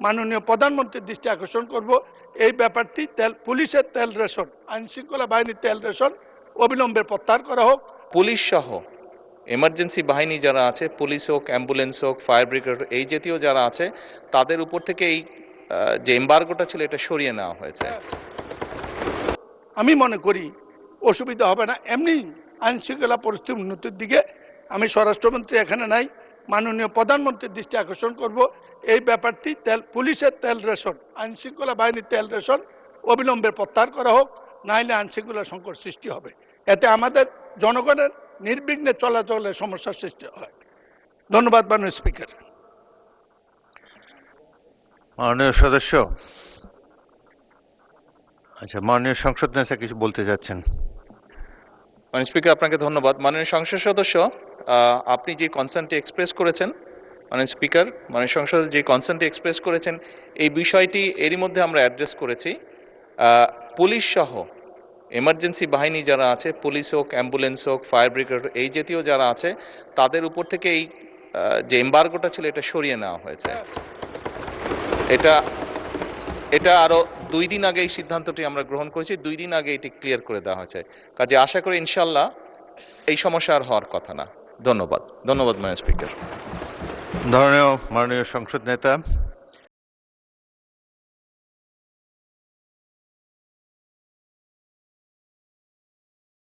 মাননীয় প্রধানমন্ত্রীর দৃষ্টি আকর্ষণ করব, এই ব্যাপারটি পুলিশের তেল রেশন, আইনশৃঙ্খলা বাহিনীর তেল রেশন অবিলম্বে প্রত্যাহার করা হোক। পুলিশ সহ এমার্জেন্সি বাহিনী যারা আছে, পুলিশ হোক, অ্যাম্বুলেন্স হোক, ফায়ার ব্রিগেড, এই জাতীয় যারা আছে, তাদের উপর থেকে এই যে এম্বার্গোটা ছিল এটা সরিয়ে নেওয়া হয়েছে। আমি মনে করি অসুবিধা হবে না। এমনি আইনশৃঙ্খলা পরিস্থিতির উন্নতির দিকে আমি স্বরাষ্ট্রমন্ত্রী এখানে নাই, মাননীয় প্রধানমন্ত্রীর দৃষ্টি আকর্ষণ করব, এই ব্যাপারটি পুলিশের তেল রেশন, আইনশৃঙ্খলা বাহিনীর তেল রেশন অবিলম্বে প্রত্যাহার করা হোক, নাইলে আইনশৃঙ্খলা সংকট সৃষ্টি হবে। এতে আমাদের জনগণের নির্বিঘ্নে চলাচলের সমস্যার সৃষ্টি হয়। ধন্যবাদ মাননীয় স্পিকার। মাননীয় সদস্য, আচ্ছা, মাননীয় সংসদ নেতা কিছু বলতে যাচ্ছেন। মাননীয় স্পিকার, আপনাকে ধন্যবাদ। মাননীয় সংসদ সদস্য, আপনি যে কনসার্নটি এক্সপ্রেস করেছেন, মাননীয় স্পিকার, মাননীয় সংসদ যে কনসার্নটি এক্সপ্রেস করেছেন, এই বিষয়টি এরই মধ্যে আমরা অ্যাড্রেস করেছি। পুলিশ সহ এমার্জেন্সি বাহিনী যারা আছে, পুলিশ হোক, অ্যাম্বুলেন্স হোক, ফায়ার ব্রিগেড, এই জাতীয় যারা আছে, তাদের উপর থেকে এই যে এম্বার্গোটা ছিল এটা সরিয়ে নেওয়া হয়েছে। এটা আরও 2 দিন আগে এই সিদ্ধান্তটি আমরা গ্রহণ করেছি, 2 দিন আগে এটি ক্লিয়ার করে দেওয়া হয়েছে। কাজে আশা করি ইনশাল্লাহ এই সমস্যা আর হওয়ার কথা না। ধন্যবাদ মাননীয় স্পিকার। ধন্যবাদ মাননীয় সংসদ নেতা।